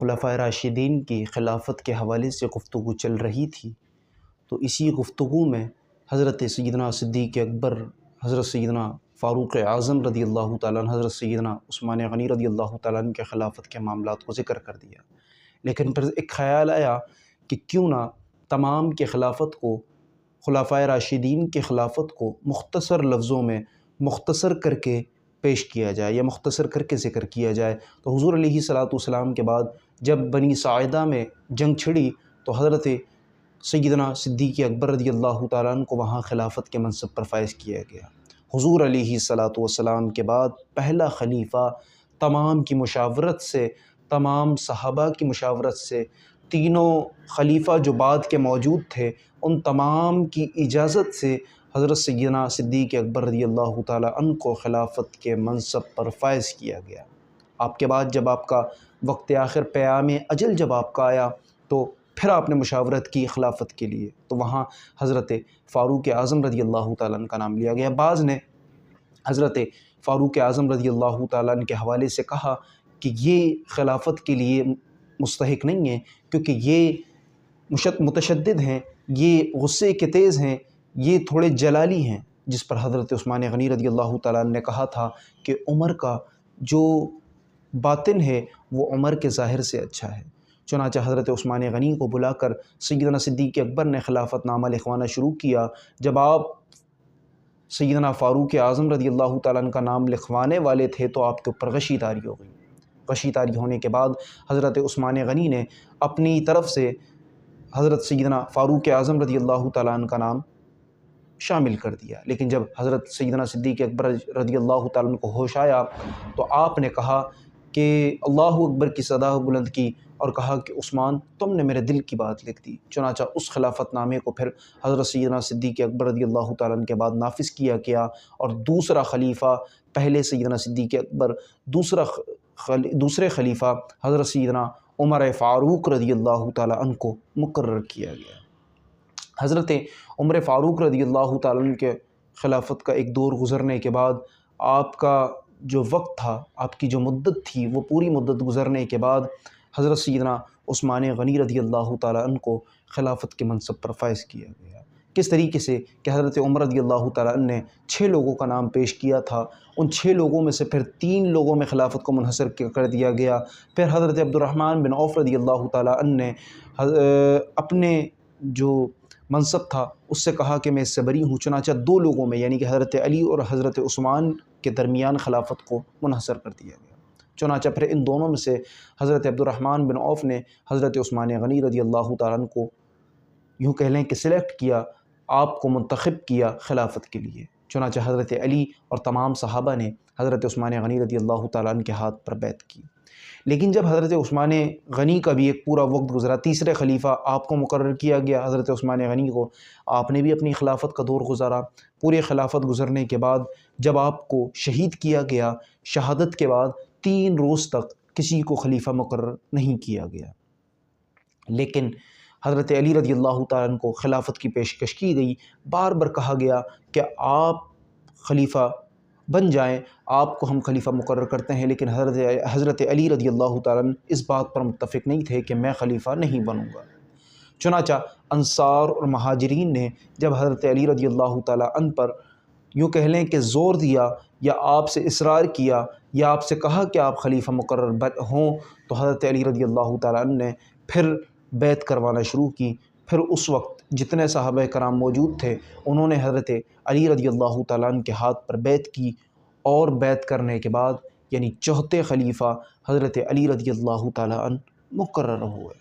خلفائے راشدین کی خلافت کے حوالے سے گفتگو چل رہی تھی، تو اسی گفتگو میں حضرت سیدنا صدیق اکبر، حضرت سیدنا فاروق اعظم رضی اللہ تعالیٰ عنہ، حضرت سیدنا عثمان غنی رضی اللہ تعالیٰ عنہ کے خلافت کے معاملات کو ذکر کر دیا۔ لیکن پھر ایک خیال آیا کہ کیوں نہ تمام کے خلافت کو، خلفائے راشدین کے خلافت کو مختصر لفظوں میں مختصر کر کے پیش کیا جائے یا مختصر کر کے ذکر کیا جائے۔ تو حضور علیہ السلام کے بعد جب بنی ساعدہ میں جنگ چھڑی تو حضرت سیدنا صدیق اکبر رضی اللہ تعالیٰ عنہ کو وہاں خلافت کے منصب پر فائز کیا گیا۔ حضور علیہ السلام کے بعد پہلا خلیفہ تمام کی مشاورت سے، تمام صحابہ کی مشاورت سے، تینوں خلیفہ جو بعد کے موجود تھے ان تمام کی اجازت سے حضرت سیدنا صدیق اکبر رضی اللہ تعالیٰ عنہ کو خلافت کے منصب پر فائز کیا گیا۔ آپ کے بعد جب آپ کا وقت آخر پیام اجل جب آپ کا آیا تو پھر آپ نے مشاورت کی خلافت کے لیے، تو وہاں حضرت فاروق اعظم رضی اللہ تعالیٰ عنہ کا نام لیا گیا۔ بعض نے حضرت فاروق اعظم رضی اللہ تعالیٰ عنہ کے حوالے سے کہا کہ یہ خلافت کے لیے مستحق نہیں ہے، کیونکہ یہ متشدد ہیں، یہ غصے کے تیز ہیں، یہ تھوڑے جلالی ہیں، جس پر حضرت عثمان غنی رضی اللہ تعالیٰ عنہ نے کہا تھا کہ عمر کا جو باطن ہے وہ عمر کے ظاہر سے اچھا ہے۔ چنانچہ حضرت عثمان غنی کو بلا کر سیدنا صدیق اکبر نے خلافت نامہ لکھوانا شروع کیا۔ جب آپ سیدنا فاروق اعظم رضی اللہ تعالیٰ عنہ کا نام لکھوانے والے تھے تو آپ کے اوپر غشی طاری ہو گئی۔ غشی طاری ہونے کے بعد حضرت عثمان غنی نے اپنی طرف سے حضرت سیدنا فاروق اعظم رضی اللہ تعالیٰ عنہ کا نام شامل کر دیا۔ لیکن جب حضرت سیدنا صدیق اکبر رضی اللہ تعالیٰ عنہ کو ہوش آیا تو آپ نے کہا کہ اللہ اکبر کی صدا بلند کی اور کہا کہ عثمان تم نے میرے دل کی بات لکھ دی۔ چنانچہ اس خلافت نامے کو پھر حضرت سیدنا صدیق اکبر رضی اللہ تعالیٰ عنہ کے بعد نافذ کیا گیا، اور دوسرا خلیفہ، پہلے سیدنا صدیق اکبر، دوسرے خلیفہ حضرت سیدنا عمر فاروق رضی اللہ تعالیٰ عنہ کو مقرر کیا گیا۔ حضرت عمر فاروق رضی اللہ تعالیٰ عنہ کے خلافت کا ایک دور گزرنے کے بعد آپ کا جو وقت تھا، آپ کی جو مدت تھی، وہ پوری مدت گزرنے کے بعد حضرت سیدنا عثمان غنی رضی اللہ تعالیٰ عنہ کو خلافت کے منصب پر فائز کیا گیا۔ کس طریقے سے کہ حضرت عمر رضی اللہ تعالیٰ عنہ نے 6 لوگوں کا نام پیش کیا تھا، ان 6 لوگوں میں سے پھر 3 لوگوں میں خلافت کو منحصر کر دیا گیا۔ پھر حضرت عبد الرحمن بن عوف رضی اللہ تعالیٰ عنہ نے اپنے جو منصب تھا اس سے کہا کہ میں اس سے بری ہوں، چنانچہ 2 لوگوں میں یعنی کہ حضرت علی اور حضرت عثمان کے درمیان خلافت کو منحصر کر دیا گیا۔ چنانچہ پھر ان دونوں میں سے حضرت عبد الرحمن بن عوف نے حضرت عثمان غنی رضی اللہ تعالیٰ عنہ کو یوں کہہ لیں کہ سلیکٹ کیا، آپ کو منتخب کیا خلافت کے لیے۔ چنانچہ حضرت علی اور تمام صحابہ نے حضرت عثمان غنی رضی اللہ تعالیٰ عنہ کے ہاتھ پر بیعت کی۔ لیکن جب حضرت عثمان غنی کا بھی ایک پورا وقت گزرا، تیسرے خلیفہ آپ کو مقرر کیا گیا حضرت عثمان غنی کو، آپ نے بھی اپنی خلافت کا دور گزارا۔ پورے خلافت گزرنے کے بعد جب آپ کو شہید کیا گیا، شہادت کے بعد 3 روز تک کسی کو خلیفہ مقرر نہیں کیا گیا، لیکن حضرت علی رضی اللہ تعالیٰ عنہ کو خلافت کی پیشکش کی گئی۔ بار بار کہا گیا کہ آپ خلیفہ بن جائیں، آپ کو ہم خلیفہ مقرر کرتے ہیں، لیکن حضرت علی رضی اللہ تعالیٰ عنہ اس بات پر متفق نہیں تھے کہ میں خلیفہ نہیں بنوں گا۔ چنانچہ انصار اور مہاجرین نے جب حضرت علی رضی اللہ تعالیٰ عنہ پر یوں کہہ لیں کہ زور دیا یا آپ سے اصرار کیا یا آپ سے کہا کہ آپ خلیفہ مقرر ہوں، تو حضرت علی رضی اللہ تعالیٰ عنہ نے پھر بیعت کروانا شروع کی۔ پھر اس وقت جتنے صحابہ کرام موجود تھے انہوں نے حضرت علی رضی اللہ تعالیٰ عنہ کے ہاتھ پر بیعت کی، اور بیعت کرنے کے بعد یعنی 4تھے خلیفہ حضرت علی رضی اللہ تعالیٰ عنہ مقرر ہوئے۔